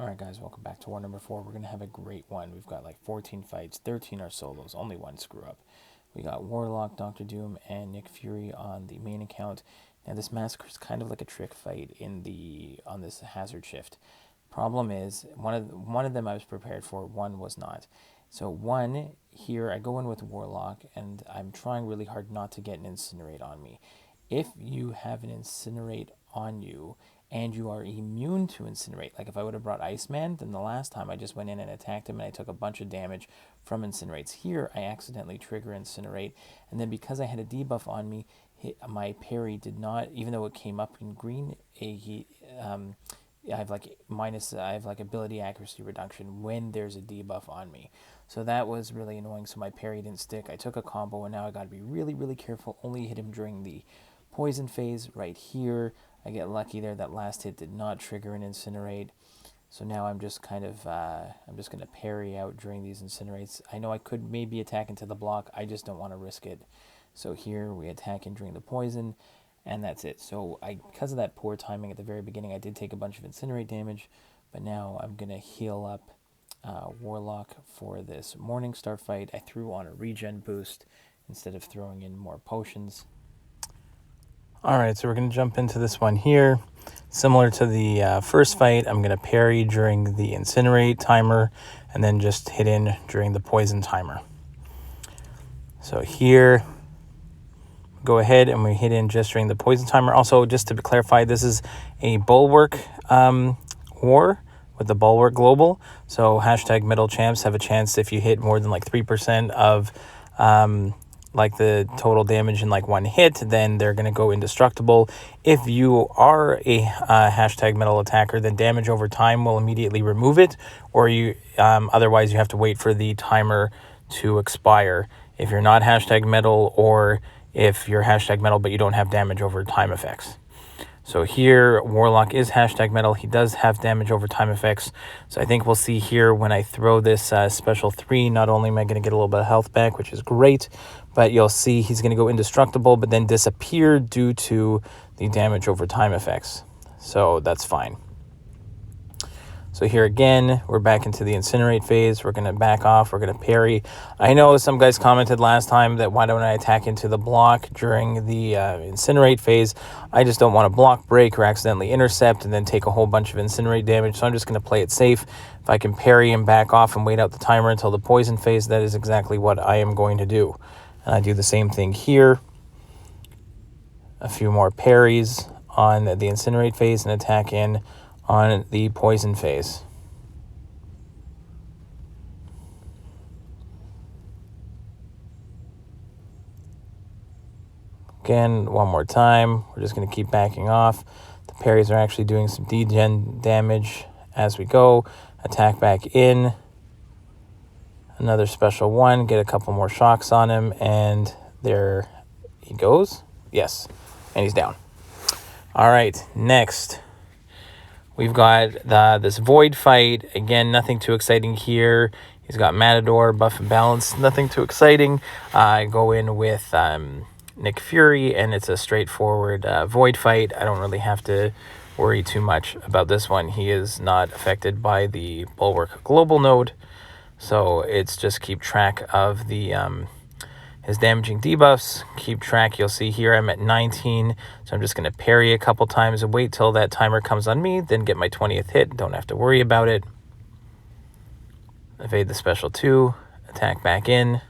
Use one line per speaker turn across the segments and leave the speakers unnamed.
Alright guys, welcome back to war number 4. We're going to have a great one. We've got like 14 fights, 13 are solos, only one screw up. We got Warlock, Dr. Doom, and Nick Fury on the main account. Now this massacre is kind of like a trick fight on this hazard shift. Problem is, one of them I was prepared for, one was not. So one, here I go in with Warlock, and I'm trying really hard not to get an Incinerate on me. If you have an Incinerate on you, and you are immune to Incinerate, like if I would have brought Iceman, then the last time I just went in and attacked him and I took a bunch of damage from Incinerates. Here, I accidentally trigger Incinerate, and then because I had a debuff on me, my parry did not, even though it came up in green, I have like ability accuracy reduction when there's a debuff on me. So that was really annoying, so my parry didn't stick. I took a combo, and now I got to be really, really careful. Only hit him during the poison phase right here. I get lucky there. That last hit did not trigger an Incinerate. So now I'm just kind of, I'm just going to parry out during these Incinerates. I know I could maybe attack into the block. I just don't want to risk it. So here we attack in during the poison, and that's it. So because of that poor timing at the very beginning, I did take a bunch of Incinerate damage, but now I'm going to heal up Warlock for this Morningstar fight. I threw on a regen boost instead of throwing in more potions. Alright, so we're going to jump into this one here. Similar to the first fight, I'm going to parry during the Incinerate timer and then just hit in during the poison timer. So here, go ahead and we hit in just during the poison timer. Also, just to clarify, this is a Bulwark war with the Bulwark Global. So hashtag middle champs have a chance if you hit more than like 3% of like the total damage in like one hit, then they're going to go indestructible. If you are a hashtag metal attacker, then damage over time will immediately remove it, or you otherwise you have to wait for the timer to expire if you're not hashtag metal, or if you're hashtag metal but you don't have damage over time effects. So here, Warlock is hashtag metal. He does have damage over time effects. So I think we'll see here when I throw this special 3, not only am I going to get a little bit of health back, which is great, but you'll see he's going to go indestructible, but then disappear due to the damage over time effects. So that's fine. So here again, we're back into the Incinerate phase. We're going to back off. We're going to parry. I know some guys commented last time that why don't I attack into the block during the Incinerate phase. I just don't want to block break or accidentally intercept and then take a whole bunch of Incinerate damage. So I'm just going to play it safe. If I can parry and back off and wait out the timer until the poison phase, that is exactly what I am going to do. And I do the same thing here. A few more parries on the Incinerate phase and attack in on the poison phase. Again, one more time. We're just going to keep backing off. The parries are actually doing some degen damage as we go. Attack back in. Another special one. Get a couple more shocks on him. And there he goes. Yes. And he's down. All right. Next, we've got this Void fight. Again, nothing too exciting here. He's got Matador, buff and balance. Nothing too exciting. I go in with Nick Fury, and it's a straightforward Void fight. I don't really have to worry too much about this one. He is not affected by the Bulwark Global node. So it's just keep track of the his damaging debuffs. Keep track. You'll see here I'm at 19, so I'm just going to parry a couple times and wait till that timer comes on me, then get my 20th hit. Don't have to worry about it. Evade the special 2, attack back in.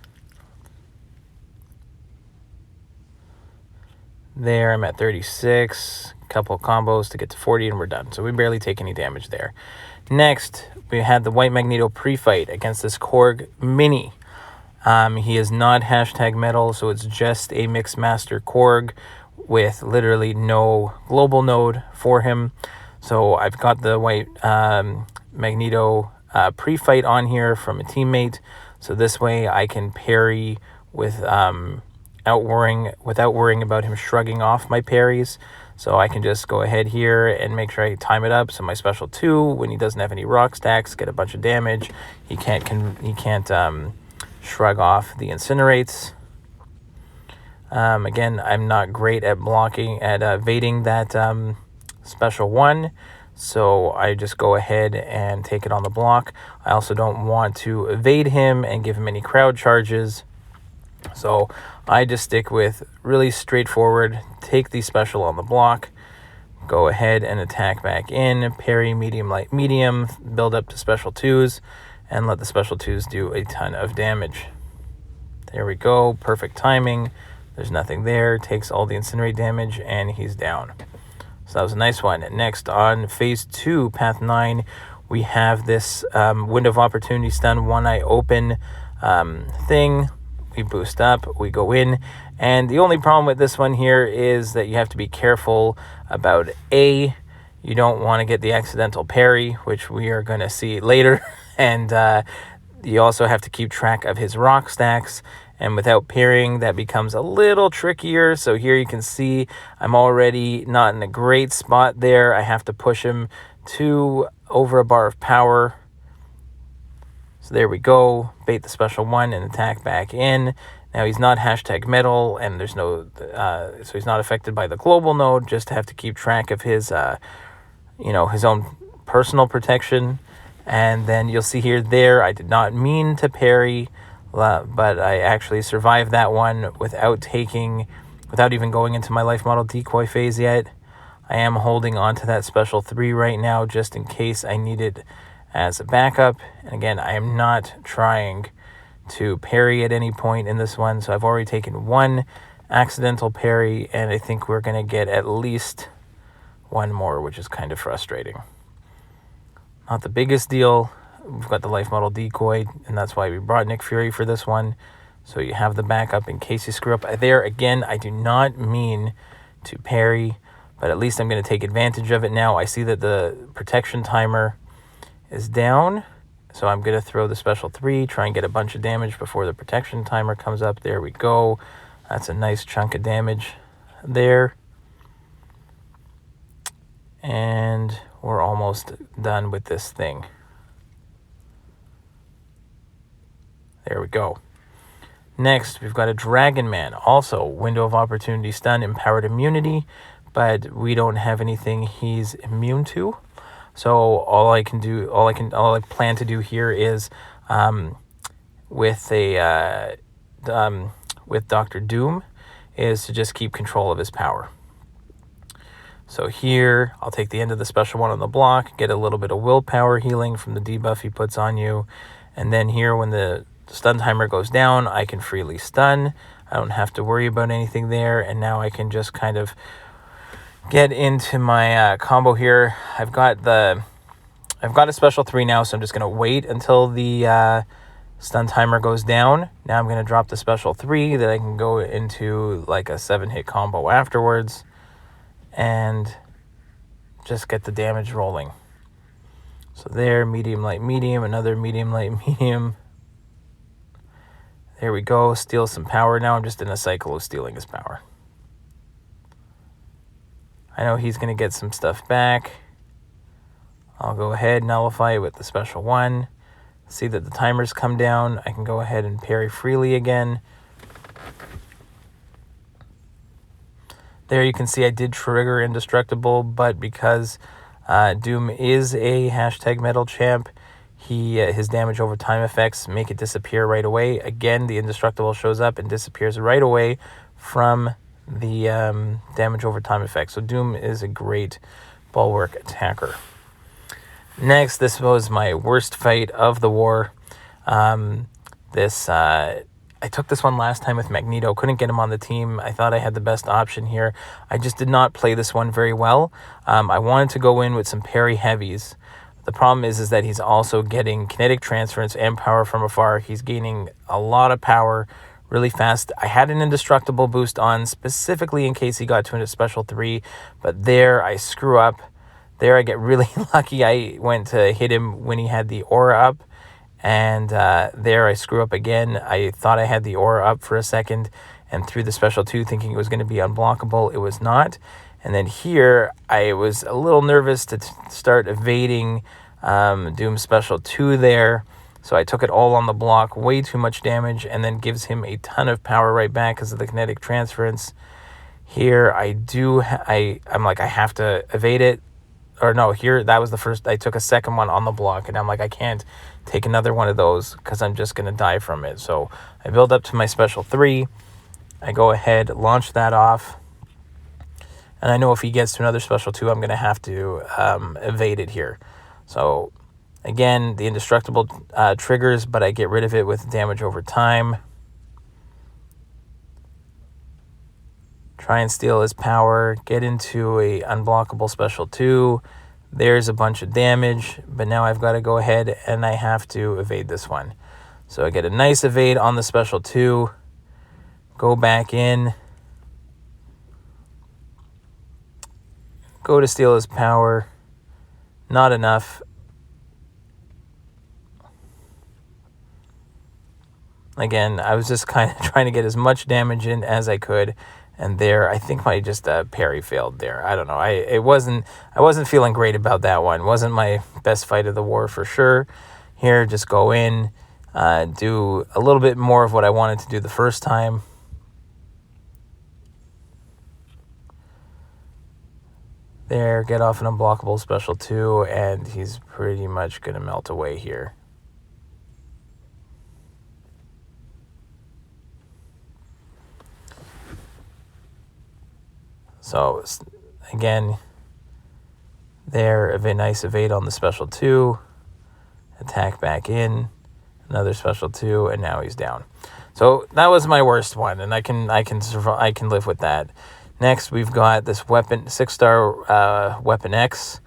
There, I'm at 36, couple combos to get to 40, and we're done. So we barely take any damage there. Next, we had the White Magneto pre-fight against this Korg Mini. He is not hashtag metal, so it's just a Mixed Master Korg with literally no global node for him. So I've got the White Magneto pre-fight on here from a teammate. So this way I can parry without worrying about him shrugging off my parries. So I can just go ahead here and make sure I time it up. So my special 2, when he doesn't have any rock stacks, get a bunch of damage. He can't shrug off the Incinerates. Again, I'm not great at evading that special 1. So I just go ahead and take it on the block. I also don't want to evade him and give him any crowd charges. So I just stick with really straightforward, take the special on the block, go ahead and attack back in, parry medium, light, medium, build up to special 2s, and let the special 2s do a ton of damage. There we go, perfect timing. There's nothing there, takes all the incinerate damage, and he's down. So that was a nice one. Next, on phase 2, path 9, we have this window of opportunity stun, one eye open thing. We boost up, we go in, and the only problem with this one here is that you have to be careful about A, you don't want to get the accidental parry, which we are going to see later, and you also have to keep track of his rock stacks, and without parrying, that becomes a little trickier. So here you can see I'm already not in a great spot there. I have to push him to over a bar of power. So there we go, bait the special 1 and attack back in. Now he's not #metal, and there's no, so he's not affected by the global node, just have to keep track of his, his own personal protection. And then you'll see here, I did not mean to parry, but I actually survived that one without even going into my life model decoy phase yet. I am holding on to that special 3 right now, just in case I need it as a backup. And again, I am not trying to parry at any point in this one, so I've already taken 1 accidental parry, and I think we're going to get at least 1 more, which is kind of frustrating. Not the biggest deal. We've got the life model decoy, and that's why we brought Nick Fury for this one, so you have the backup in case you screw up there. Again, I do not mean to parry, but at least I'm going to take advantage of it now. I see that the protection timer is down, so I'm going to throw the special 3, try and get a bunch of damage before the protection timer comes up. There we go. That's a nice chunk of damage there. And we're almost done with this thing. There we go. Next, we've got a Dragon Man. Also, window of opportunity stun, empowered immunity, but we don't have anything he's immune to. So all I plan to do here is with Dr. Doom is to just keep control of his power. So here, I'll take the end of the special 1 on the block, get a little bit of willpower healing from the debuff he puts on you, and then here when the stun timer goes down, I can freely stun. I don't have to worry about anything there, and now I can just kind of get into my combo here. I've got a special 3 now, so I'm just going to wait until the stun timer goes down. Now I'm going to drop the special 3 that I can go into like a 7-hit combo afterwards and just get the damage rolling. So there, medium, light, medium, another medium, light, medium. There we go, steal some power. Now I'm just in a cycle of stealing his power. I know he's going to get some stuff back. I'll go ahead, nullify it with the special 1. See that the timers come down. I can go ahead and parry freely again. There you can see I did trigger Indestructible, but because Doom is a #metal champ, his damage over time effects make it disappear right away. Again, the Indestructible shows up and disappears right away from the damage over time effect. So Doom is a great bulwark attacker. Next, this was my worst fight of the war. I took this one last time with Magneto, couldn't get him on the team. I thought I had the best option here. I just did not play this one very well. I wanted to go in with some parry heavies. The problem is that he's also getting kinetic transference and power from afar. He's gaining a lot of power really fast. I had an Indestructible boost on specifically in case he got to a special 3, but there I screw up. There I get really lucky. I went to hit him when he had the aura up, and there I screw up again. I thought I had the aura up for a second and threw the special 2 thinking it was going to be unblockable. It was not. And then here I was a little nervous to start evading Doom special 2 there. So I took it all on the block, way too much damage, and then gives him a ton of power right back because of the kinetic transference. Here I'm like, I have to evade it. or no, here, that was the first, I took a second one on the block, and I'm like, I can't take another one of those because I'm just going to die from it. So I build up to my special 3. I go ahead, launch that off. And I know if he gets to another special 2, I'm going to have to evade it here. So again, the indestructible triggers, but I get rid of it with damage over time. Try and steal his power, get into a unblockable special 2. There's a bunch of damage, but now I've got to go ahead and I have to evade this one. So I get a nice evade on the special 2, go back in, go to steal his power, not enough. Again, I was just kind of trying to get as much damage in as I could. And there, I think my just parry failed there. I don't know. I wasn't feeling great about that one. Wasn't my best fight of the war for sure. Here, just go in, do a little bit more of what I wanted to do the first time. There, get off an unblockable special 2, and he's pretty much going to melt away here. So, again, there, a nice evade on the special 2, attack back in, another special 2, and now he's down. So that was my worst one, and I can survive, I can live with that. Next, we've got this weapon, 6-star Weapon X.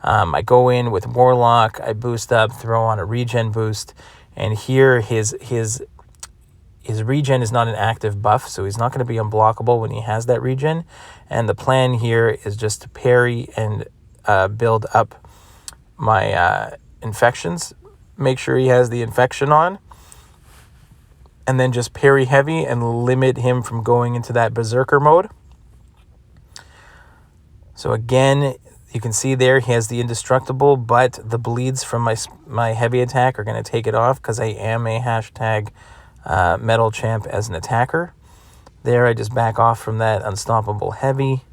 I go in with Warlock, I boost up, throw on a regen boost, and here his regen is not an active buff, so he's not going to be unblockable when he has that regen. And the plan here is just to parry and build up my infections. Make sure he has the infection on. And then just parry heavy and limit him from going into that berserker mode. So again, you can see there he has the indestructible, but the bleeds from my heavy attack are going to take it off because I am a hashtag metal champ as an attacker. There, I just back off from that unstoppable heavy.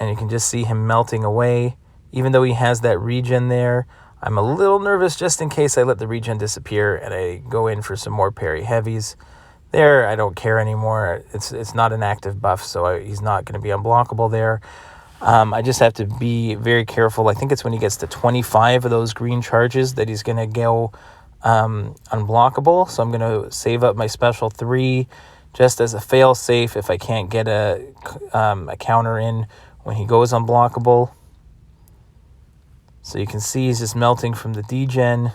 And you can just see him melting away. Even though he has that regen there, I'm a little nervous just in case I let the regen disappear and I go in for some more parry heavies. There, I don't care anymore. It's not an active buff, so he's not going to be unblockable there. I just have to be very careful. I think it's when he gets to 25 of those green charges that he's going to go unblockable. So I'm going to save up my special 3 just as a fail safe if I can't get a counter in when he goes unblockable. So you can see he's just melting from the degen.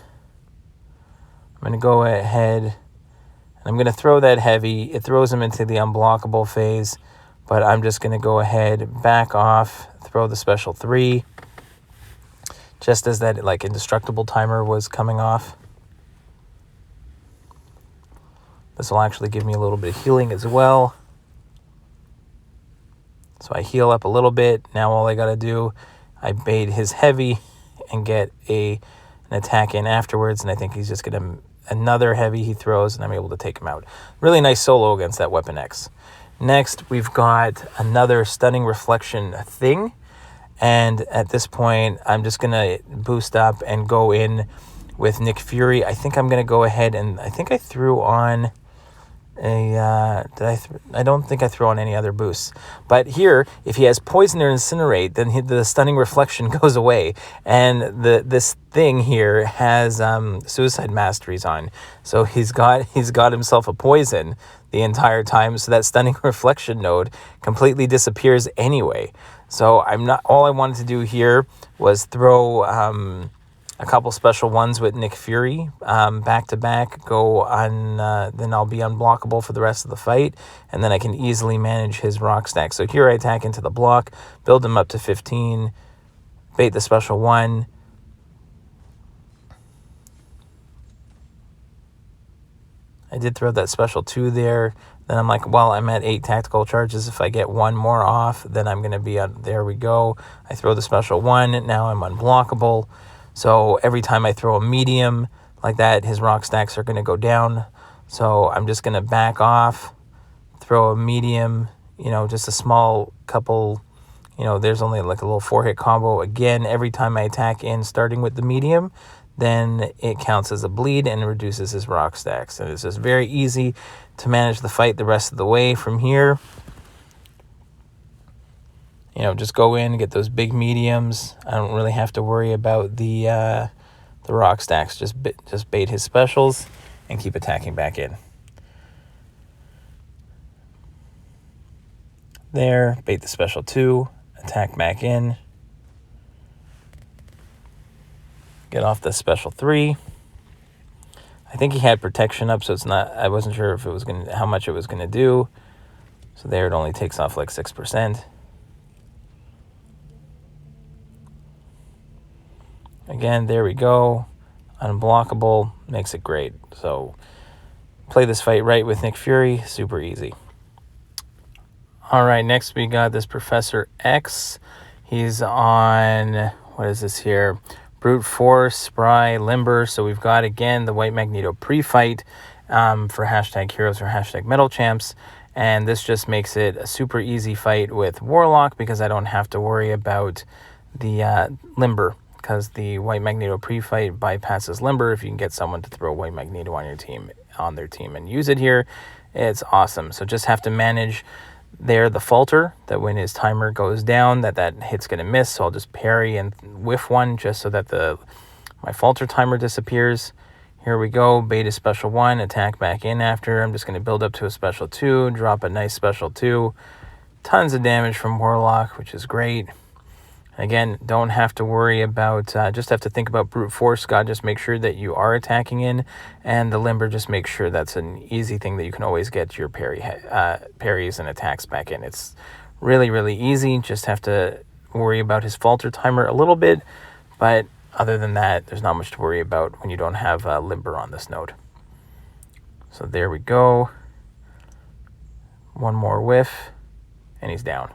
I'm going to go ahead and I'm going to throw that heavy. It throws him into the unblockable phase, but I'm just going to go ahead, back off, throw the special 3 just as that like indestructible timer was coming off. This will actually give me a little bit of healing as well. So I heal up a little bit. Now all I got to do, I bait his heavy and get an attack in afterwards. And I think he's just going to, another heavy he throws, and I'm able to take him out. Really nice solo against that Weapon X. Next, we've got another Stunning Reflection thing. And at this point, I'm just going to boost up and go in with Nick Fury. I think I'm going to go ahead and I think I threw on I don't think I threw on any other boosts. But here, if he has Poison or Incinerate, then the Stunning Reflection goes away. And this thing here has Suicide Masteries on. So he's got himself a poison the entire time. So that Stunning Reflection node completely disappears anyway. So all I wanted to do here was throw a couple special ones with Nick Fury, back to back, go on, then I'll be unblockable for the rest of the fight, and then I can easily manage his rock stack. So here I attack into the block, build him up to 15, bait the special 1. I did throw that special 2 there. Then I'm like, well, I'm at 8 tactical charges. If I get 1 more off, then I'm going to be on, there we go. I throw the special 1, now I'm unblockable. So every time I throw a medium like that, his rock stacks are going to go down. So I'm just going to back off, throw a medium, just a small couple, there's only like a little 4-hit combo. Again, every time I attack in starting with the medium, then it counts as a bleed and reduces his rock stacks. And it's just very easy to manage the fight the rest of the way from here. Just go in, get those big mediums. I don't really have to worry about the rock stacks. Just bait his specials and keep attacking back in. There, bait the special 2, attack back in. Get off the special 3. I think he had protection up, so I wasn't sure if it was how much it was gonna do. So there, it only takes off like 6%. Again, there we go. Unblockable, makes it great. So play this fight right with Nick Fury, super easy. All right, next we got this Professor X. He's on, what is this here? Brute Force, Spry, Limber. So we've got, again, the White Magneto pre-fight for #Heroes or #MetalChamps. And this just makes it a super easy fight with Warlock because I don't have to worry about the Limber, because the White Magneto pre-fight bypasses Limber. If you can get someone to throw White Magneto on their team and use it here, it's awesome. So just have to manage there the falter, that when his timer goes down, that hit's going to miss. So I'll just parry and whiff one just so that my falter timer disappears. Here we go, bait a special 1, attack back in after. I'm just going to build up to a special 2, drop a nice special 2. Tons of damage from Warlock, which is great. Again, don't have to worry about, just have to think about Brute Force. Just make sure that you are attacking in, and the Limber, just make sure that's an easy thing that you can always get your parries and attacks back in. It's really, really easy. Just have to worry about his falter timer a little bit, but other than that, there's not much to worry about when you don't have Limber on this node. So there we go. One more whiff, and he's down.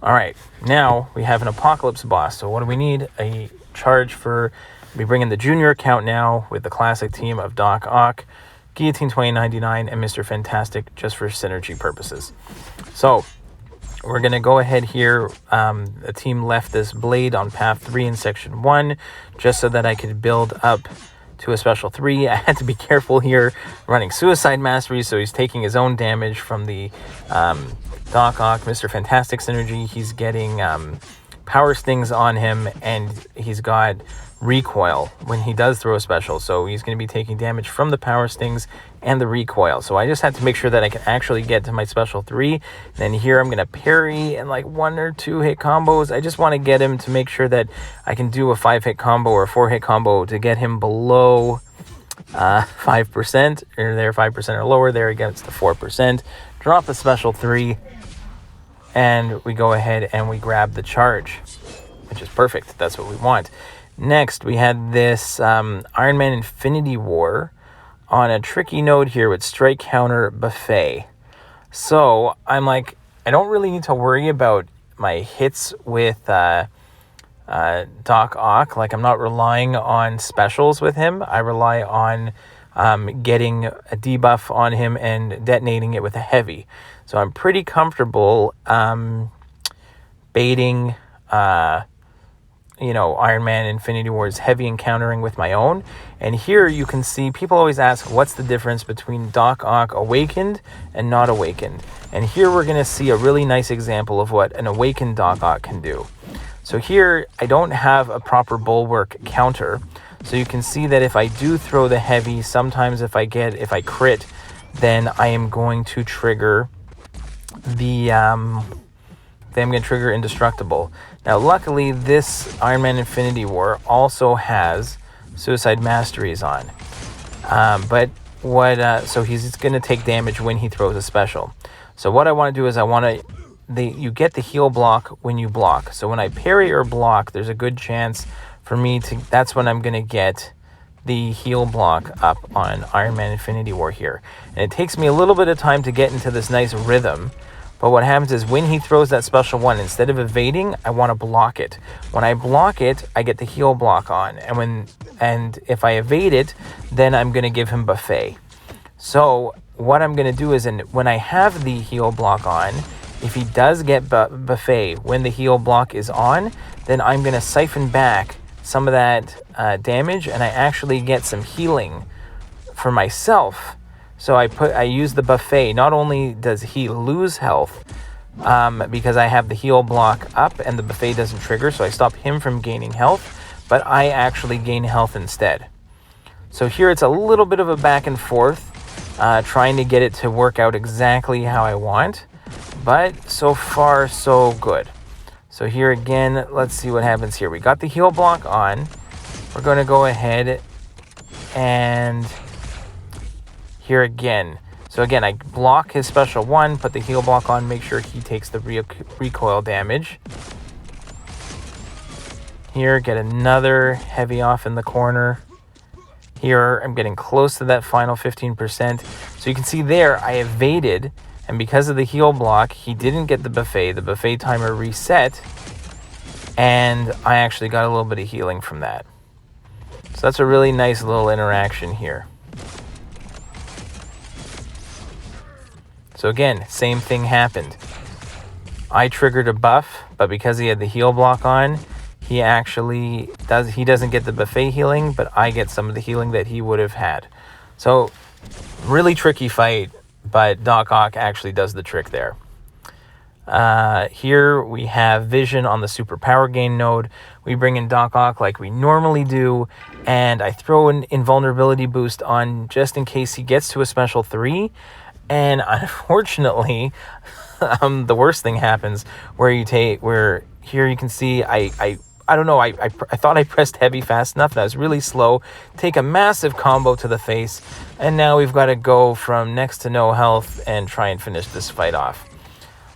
All right, now we have an Apocalypse boss. So what do we need? A charge for, we bring in the junior account now with the classic team of Doc Ock, Guillotine 2099, and Mr. Fantastic, just for synergy purposes. So we're going to go ahead here. The team left this blade on path 3 in section 1, just so that I could build up to a special 3. I had to be careful here, running Suicide Mastery, so he's taking his own damage from the Doc Ock, Mr. Fantastic synergy. He's getting Power Stings on him, and he's got Recoil when he does throw a special. So he's going to be taking damage from the Power Stings and the Recoil. So I just had to make sure that I can actually get to my special 3. Then here I'm going to parry and like 1 or 2 hit combos. I just want to get him to make sure that I can do a 5-hit combo or a 4-hit combo to get him below 5%, or there 5% or lower. There again, it's the 4%. Drop a special 3. And we go ahead and we grab the charge, which is perfect. That's what we want. Next, we had this Iron Man Infinity War on a tricky node here with Strike Counter Buffet. So I'm like, I don't really need to worry about my hits with Doc Ock. Like, I'm not relying on specials with him. I rely on getting a debuff on him and detonating it with a heavy. So I'm pretty comfortable baiting, Iron Man Infinity War's heavy encountering with my own. And here you can see, people always ask, what's the difference between Doc Ock Awakened and not Awakened? And here we're going to see a really nice example of what an Awakened Doc Ock can do. So here, I don't have a proper Bulwark counter. So you can see that if I do throw the heavy, sometimes if I crit, then I am going to trigger I'm going to trigger Indestructible. Now, luckily, this Iron Man Infinity War also has Suicide Masteries on. So he's going to take damage when he throws a special. So what I want to do is you get the heal block when you block. So when I parry or block, there's a good chance for me that's when I'm going to get the heal block up on Iron Man Infinity War here. And it takes me a little bit of time to get into this nice rhythm. But what happens is when he throws that special 1, instead of evading, I want to block it. When I block it, I get the heal block on. And if I evade it, then I'm going to give him Buffet. So what I'm going to do is when I have the heal block on, if he does get Buffet when the heal block is on, then I'm going to siphon back some of that damage, and I actually get some healing for myself. So I use the Buffet. Not only does he lose health because I have the heal block up and the Buffet doesn't trigger, so I stop him from gaining health, but I actually gain health instead. So here it's a little bit of a back and forth, trying to get it to work out exactly how I want, but so far so good. So here again, let's see what happens here. We got the heal block on. We're going to go ahead and here again. So again, I block his special one, put the heal block on, make sure he takes the recoil damage. Here, get another heavy off in the corner. Here, I'm getting close to that final 15%. So you can see there, I evaded, and because of the heal block, he didn't get the Buffet. The Buffet timer reset, and I actually got a little bit of healing from that. So that's a really nice little interaction here. So again, same thing happened. I triggered a buff, but because he had the heal block on, he doesn't get the Buffet healing, but I get some of the healing that he would have had. So really tricky fight, but Doc Ock actually does the trick there. Here we have Vision on the super power gain node. We bring in Doc Ock like we normally do, and I throw an invulnerability boost on just in case he gets to a special 3. And unfortunately, the worst thing happens where here you can see I don't know, I thought I pressed heavy fast enough, and I was really slow. Take a massive combo to the face, and now we've got to go from next to no health and try and finish this fight off.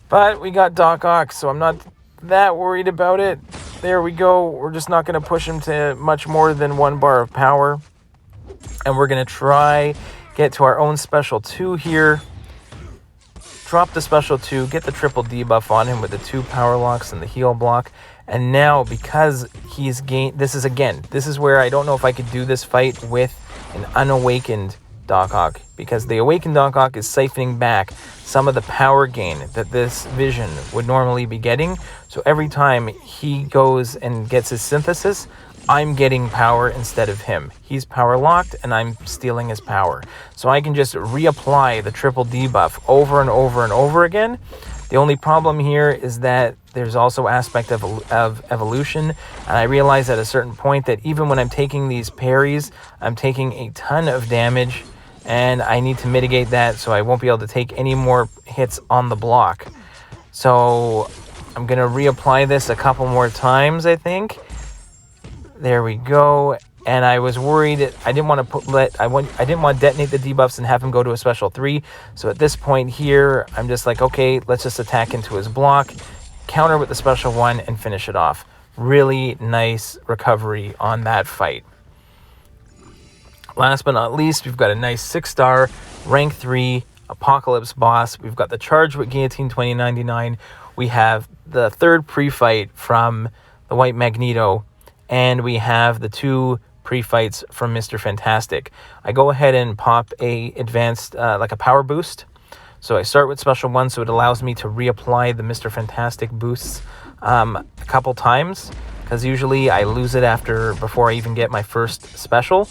But we got Doc Ock, so I'm not that worried about it. There we go. We're just not going to push him to much more than 1 bar of power. And we're going to try get to our own special 2 here. Drop the special 2, get the triple debuff on him with the 2 power locks and the heal block. And now, because he's gained, this is where I don't know if I could do this fight with an unawakened Doc Ock, because the awakened Doc Ock is siphoning back some of the power gain that this Vision would normally be getting. So every time he goes and gets his synthesis, I'm getting power instead of him. He's power locked and I'm stealing his power. So I can just reapply the triple debuff over and over and over again. The only problem here is that there's also aspect of evolution, and I realize at a certain point that even when I'm taking these parries, I'm taking a ton of damage, and I need to mitigate that so I won't be able to take any more hits on the block. So I'm going to reapply this a couple more times, I think. There we go. And I was worried I didn't want to detonate the debuffs and have him go to a special 3. So at this point here, I'm just like, okay, let's just attack into his block, counter with the special 1, and finish it off. Really nice recovery on that fight. Last but not least, we've got a nice 6-star, rank 3 Apocalypse boss. We've got the charge with Guillotine 2099. We have the 3rd pre-fight from the White Magneto, and we have the 2 pre-fights from Mr. Fantastic. I go ahead and pop a advanced, like a power boost. So I start with special 1, so it allows me to reapply the Mr. Fantastic boosts a couple times, because usually I lose it before I even get my first special.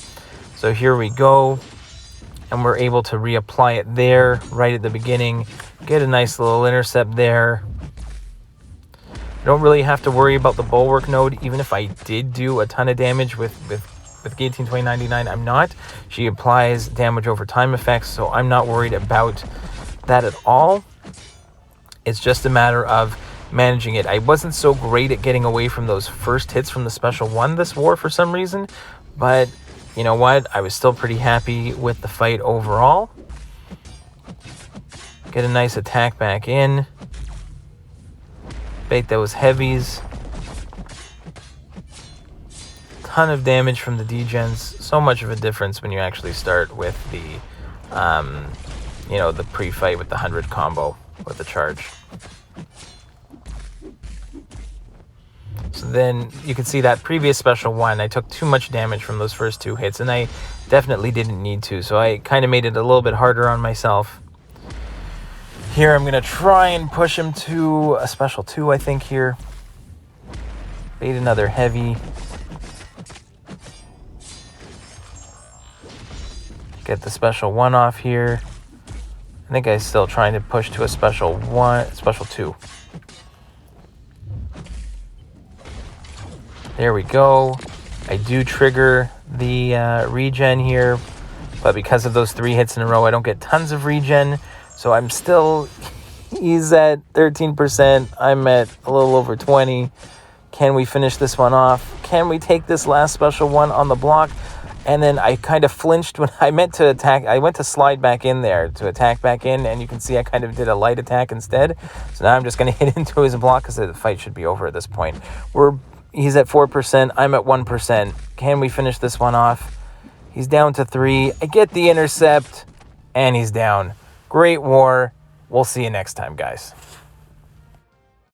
So here we go, and we're able to reapply it there right at the beginning. Get a nice little intercept there. I don't really have to worry about the Bulwark node, even if I did do a ton of damage with Guillotine 2099. I'm not. She applies damage over time effects, so I'm not worried about that at all. It's just a matter of managing it. I wasn't so great at getting away from those first hits from the special 1 this war for some reason, but you know what? I was still pretty happy with the fight overall. Get a nice attack back in. Bait those heavies. Ton of damage from the degens. So much of a difference when you actually start with the, the pre-fight with the 100 combo with the charge. So then you can see that previous special 1, I took too much damage from those first 2 hits, and I definitely didn't need to, so I kind of made it a little bit harder on myself. Here, I'm going to try and push him to a special 2, I think, here. Bait another heavy. Get the special 1 off here. I think I'm still trying to push to a special 1, special 2. There we go. I do trigger the regen here, but because of those 3 hits in a row, I don't get tons of regen. So I'm still, he's at 13%. I'm at a little over 20. Can we finish this one off? Can we take this last special 1 on the block? And then I kind of flinched when I meant to attack. I went to slide back in there to attack back in, and you can see I kind of did a light attack instead. So now I'm just going to hit into his block because the fight should be over at this point. He's at 4%. I'm at 1%. Can we finish this one off? He's down to 3. I get the intercept, and he's down. Great war. We'll see you next time, guys.